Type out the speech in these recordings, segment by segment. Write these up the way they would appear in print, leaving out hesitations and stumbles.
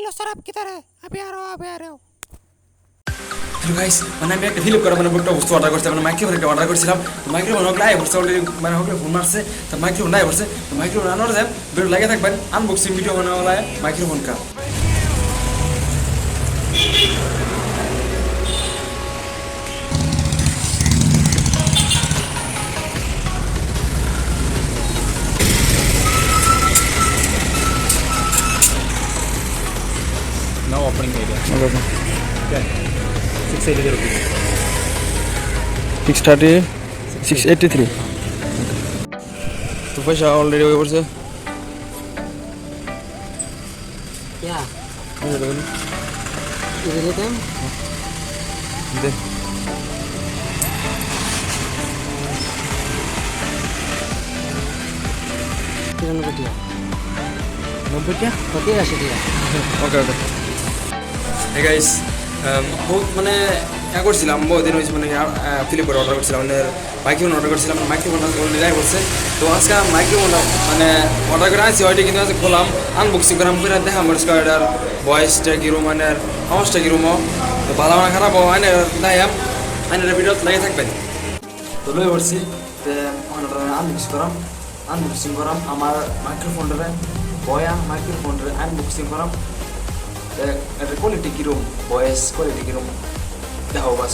lo sarap किधर है अभी आ रहे हो হ্যালো গাইস মানে আমি একটা ফিলিপ করা মানে একটা বস্তু অর্ডার করছিলাম মানে মাইক্রোফোন একটা অর্ডার করছিলাম তো মাইক্রোফোন হোক লাইভ হচ্ছে অলরেডি মানে হোক ফোন মারছে তো মাইক্রোফোন লাইভ হচ্ছে তো মাইক্রোফোন আনার যায় ভিডিও লাগে থাকবেন আনবক্সিং ভিডিও বানানো মাইক্রোফোন কা Now opening area. Okay. 680 rupees. 630 683 তো পয়সা অলরেডি হয়ে পড়ছে क्या इधर लेते हैं দে तिरानवे टिया 90 টা पति राशि टिया ওকে ওকে হে গাইস বহুত মানে করছিলাম বহুদিন হয়েছে মানে ফিলিপ করে অর্ডার করছিলাম মানে মাইক্রোফোন অর্ডার করছিলাম মাইক্রোফোন অলরেডি লাইভ হচ্ছে তো আজকে মাইক্রোফোন মানে অর্ডার করে আসছি ওইটা কিন্তু আজকে খোলাম আনবক্সিং করাম করে দেখাম এটার ভয়েসটা কীরকম মানে আওয়াজটা কীরকম তো ভালো না খারাপ আইনে দেখাম আইনের ভিডিও লাগে থাকবেন তো লই পড়ছি আনবক্সিং করাম আমার মাইক্রোফোনটারে বয়া মাইক্রোফোনটারে আনবক্সিং করাম এটা কোয়ালিটি কীরকম ভয়েস কোয়ালিটি কীরকম দেখো বাস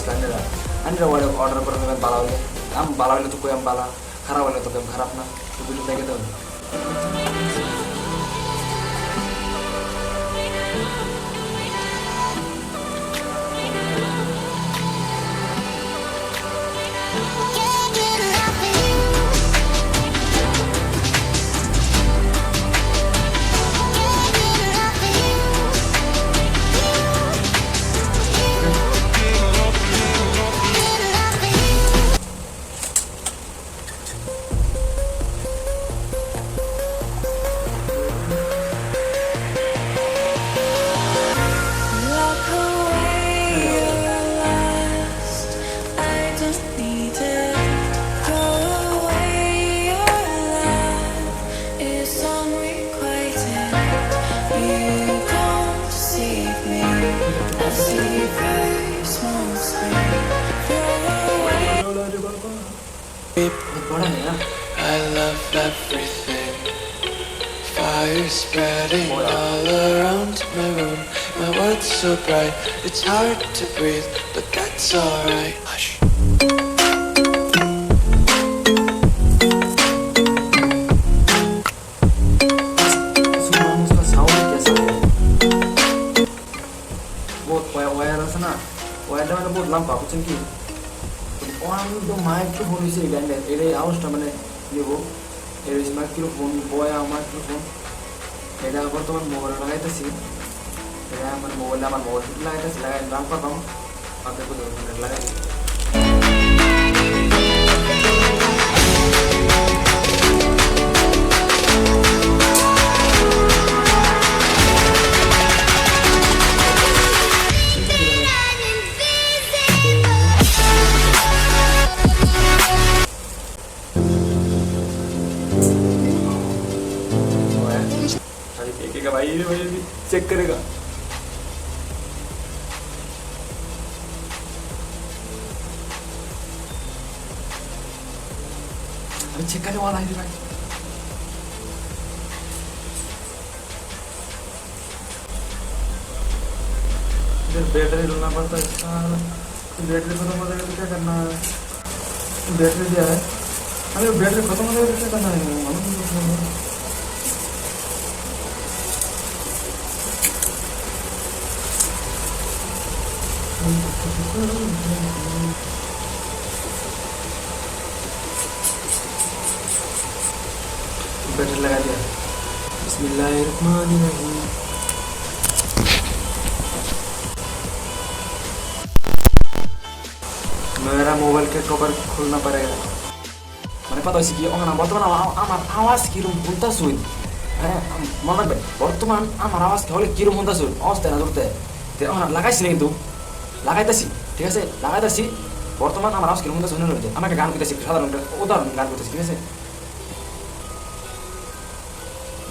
আন্ডারা অর্ডার করে নেবেন ভালো হলে ভালো হলে তো কই ভালো খারাপ হলে তো খারাপ না তো ভিডিও দেখে দেবেন I love everything. Fire spreading all around my room. My world's so bright, it's hard to breathe, but that's alright. Hush. War আছে না ওয়ারটা মানে বহুত লম্বা বুঝছেন কি তো মাইক্রোফোন হয়েছে এই ব্যান্ডের এটাই আওয়াজটা মানে নেবো এর হচ্ছে মাইক্রোফোন বয়া মাইক্রোফোন এটা বর্তমান মোবাইলে লাগাইতেছি এটা আমার মোবাইল লাগাইতেছি লাগাই দাম করতাম আপনার লাগাই देखेगा भाई भी चेक करेगा अभी चेक करने वाला है भाई इधर बैटरी डालना पड़ता है इसका बैटरी खत्म हो जाएगा तो क्या करना है बैटरी दिया है अरे बैटरी खत्म हो जाएगा तो क्या करना है बैटरी लगा दिया बिस्मिल्लाहिर्रहमानिर्रहीम मेरा मोबाइल के कवर खोलना पड़ेगा मैंने पता है कि बर्तमान আমার আওয়াজ কিরকম শুনতাছুই হ্যাঁ মনে রাখবে বর্তমান আমার আওয়াজ হলে কিরকম শুনতাছুই অবস্থা না ধরতে লাগাইছি না কিন্তু লাগাইতেছি ঠিক আছে লাগাইতেছি বর্তমান আমার আওয়াজ কিরকম শুনতাছ শুনে রয়েছে আমাকে গান করতেছি সাধারণ উদাহরণ গান করতেছি ঠিক আছে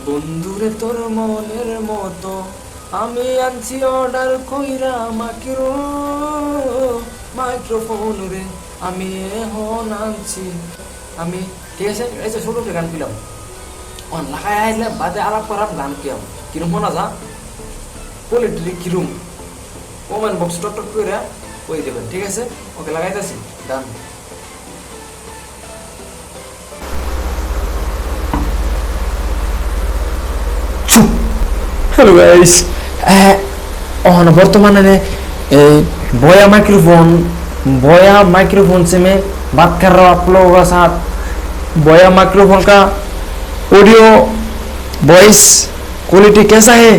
বন্ধুরে তোর মনের মতো আমি আনছি অর্ডার কইরা মাকিরো মাইক্রোফোন রে, আমি এখন আনছি আমি। ঠিক আছে, এই যে ছোট একটা গান পেলাম অন লাগাই আইলে বাদে আলাপ করাম গান কিয়াম কিরম শোনা যা কোয়ালিটি কিরম কমেন্ট বক্স টক টক করে কই দেবেন। ঠিক আছে, ওকে লাগাইতেছি গান। हेलो गाइस बर्तमाने बोया माइक्रोफोन से मैं बात कर रहा हूँ आप लोगों के साथ। बोया माइक्रोफोन का ऑडियो वॉइस क्वालिटी कैसा है,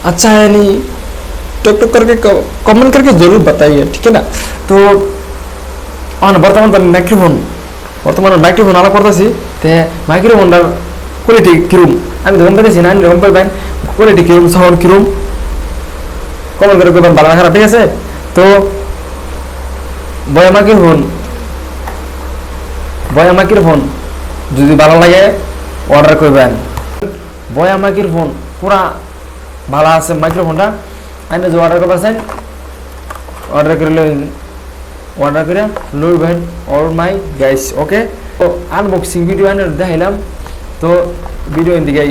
अच्छा है नहीं, टक टक करके कमेंट करके जरूर बताइए, ठीक है ना। तो बर्तमान माइक्रोफोन आला करतेছি তে মাইক্রোফোনটার কোয়ালিটি কিরম আমি ধরুন পেয়েছি না, আমি পাইবেন কোয়ালিটি কিরম, সাউন্ড কিরম কমেন্ট করে করবেন, ভালো না খারাপ। ঠিক আছে, তো বয়া মাইক্রোফোন যদি ভালো লাগে অর্ডার করবেন। বয়া মাইক্রোফোন পুরা ভালো আছে মাইক্রোফোনটা, আমি যে অর্ডার করতেছেন অর্ডার করে লইবেন অল মাই গাইস। ওকে, তো আনবক্সিং ভিডিও আনে দেখাইলাম, তো ভিডিও দিকে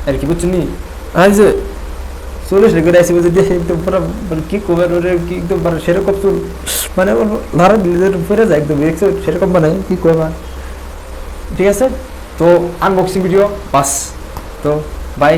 আর কি বুঝছেন নি আজ 40 করে আসি বুঝে দিয়ে একদম পুরো কি কভার ওরে কি একদম সেরকম চুল মানে ধারা দিলে ফিরে যায় একদম সেরকম মানে কি কইবা। ঠিক আছে, তো আনবক্সিং ভিডিও বাস, তো বাই।